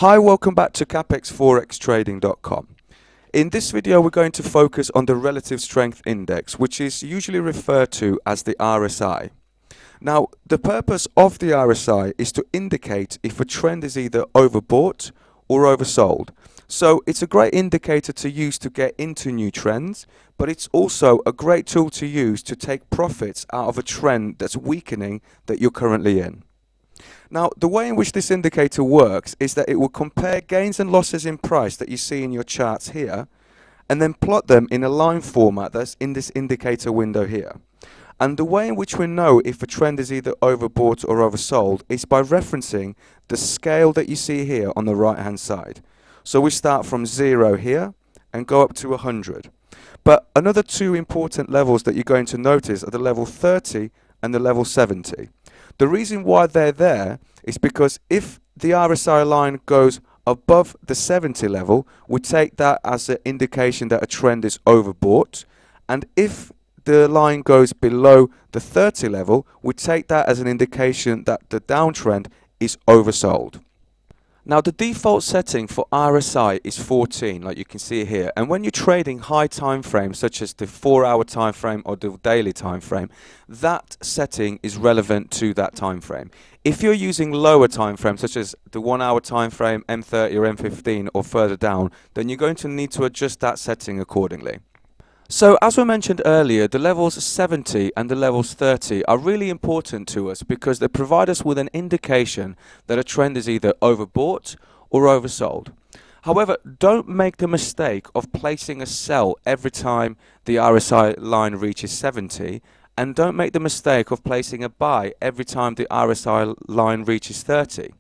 Hi, welcome back to CapexForexTrading.com. In this video, we're going to focus on the Relative Strength Index, which is usually referred to as the RSI. Now, the purpose of the RSI is to indicate if a trend is either overbought or oversold. So it's a great indicator to use to get into new trends, but it's also a great tool to use to take profits out of a trend that's weakening that you're currently in. Now, the way in which this indicator works is that it will compare gains and losses in price that you see in your charts here, and then plot them in a line format that's in this indicator window here. And the way in which we know if a trend is either overbought or oversold is by referencing the scale that you see here on the right hand side. So we start from 0 here and go up to 100. But another two important levels that you're going to notice are the level 30 and the level 70. The reason why they're there is because if the RSI line goes above the 70 level, we take that as an indication that a trend is overbought. And if the line goes below the 30 level, we take that as an indication that the downtrend is oversold. Now, the default setting for RSI is 14, like you can see here. And when you're trading high time frames, such as the 4-hour time frame or the daily time frame, that setting is relevant to that time frame. If you're using lower time frames, such as the 1-hour time frame, M30 or M15 or further down, then you're going to need to adjust that setting accordingly. So as we mentioned earlier, the levels 70 and the levels 30 are really important to us because they provide us with an indication that a trend is either overbought or oversold. However, don't make the mistake of placing a sell every time the RSI line reaches 70, and don't make the mistake of placing a buy every time the RSI line reaches 30.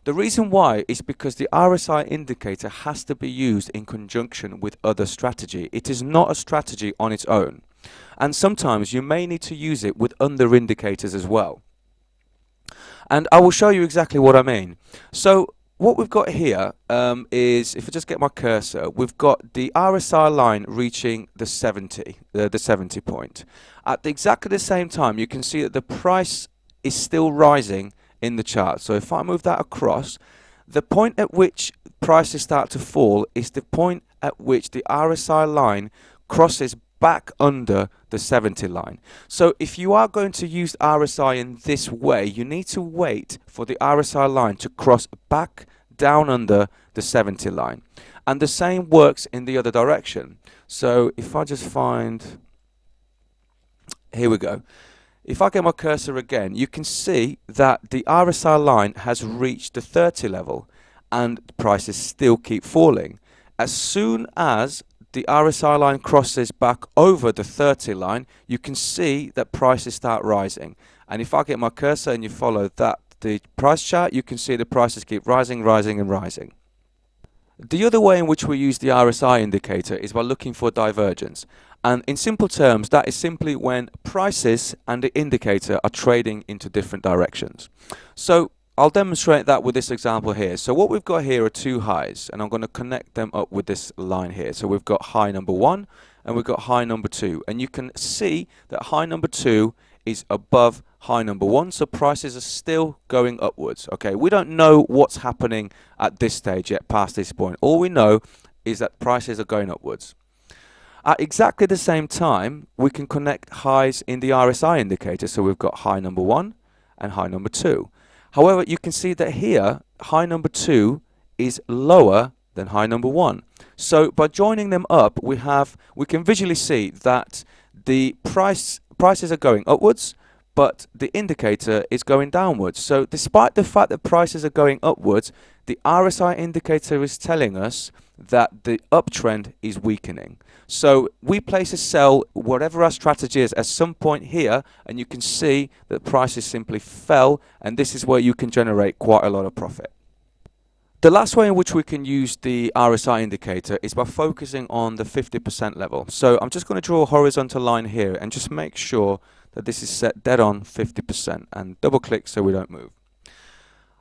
The reason why is because the RSI indicator has to be used in conjunction with other strategy. It is not a strategy on its own. And sometimes you may need to use it with other indicators as well. And I will show you exactly what I mean. So what we've got here is, if I just get my cursor, we've got the RSI line reaching the 70 point. At exactly the same time, you can see that the price is still rising in the chart. So if I move that across, the point at which prices start to fall is the point at which the RSI line crosses back under the 70 line. So if you are going to use RSI in this way, you need to wait for the RSI line to cross back down under the 70 line. And the same works in the other direction. So if I just find, here we go. If I get my cursor again, you can see that the RSI line has reached the 30 level and the prices still keep falling. As soon as the RSI line crosses back over the 30 line, you can see that prices start rising. And if I get my cursor and you follow that, the price chart, you can see the prices keep rising, rising and rising. The other way in which we use the RSI indicator is by looking for divergence. And in simple terms, that is simply when prices and the indicator are trading into different directions. So I'll demonstrate that with this example here. So what we've got here are two highs, and I'm going to connect them up with this line here. So we've got high number 1 and we've got high number 2. And you can see that high number 2 is above high number 1, so prices are still going upwards. Okay, we don't know what's happening at this stage yet past this point. All we know is that prices are going upwards. At exactly the same time, we can connect highs in the RSI indicator. So we've got high number 1 and high number 2. However, you can see that here, high number 2 is lower than high number 1. So by joining them up, we can visually see that the prices are going upwards, but the indicator is going downwards. So despite the fact that prices are going upwards, the RSI indicator is telling us that the uptrend is weakening. So we place a sell, whatever our strategy is, at some point here, and you can see that prices simply fell, and this is where you can generate quite a lot of profit. The last way in which we can use the RSI indicator is by focusing on the 50% level. So I'm just going to draw a horizontal line here and just make sure that this is set dead on 50% and double click so we don't move.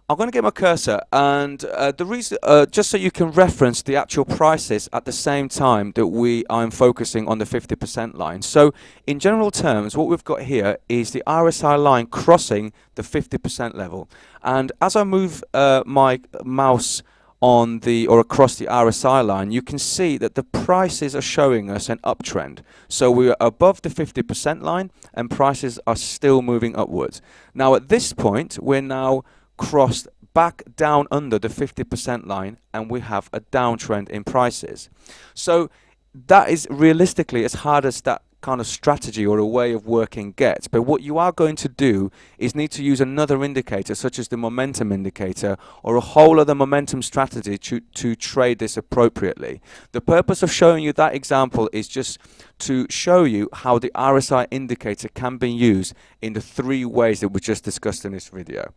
I'm going to get my cursor, and the reason, just so you can reference the actual prices at the same time that I'm focusing on the 50% line. So in general terms, what we've got here is the RSI line crossing the 50% level. And as I move my mouse on the or across the RSI line, you can see that the prices are showing us an uptrend. So we are above the 50% line and prices are still moving upwards. Now at this point, we're now crossed back down under the 50% line and we have a downtrend in prices. So that is realistically as hard as that kind of strategy or a way of working gets. But what you are going to do is need to use another indicator such as the momentum indicator or a whole other momentum strategy to trade this appropriately. The purpose of showing you that example is just to show you how the RSI indicator can be used in the 3 ways that we just discussed in this video.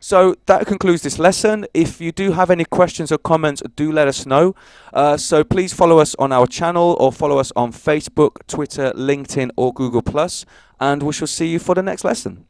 So that concludes this lesson. If you do have any questions or comments, do let us know. So please follow us on our channel or follow us on Facebook, Twitter, LinkedIn or Google+, and we shall see you for the next lesson.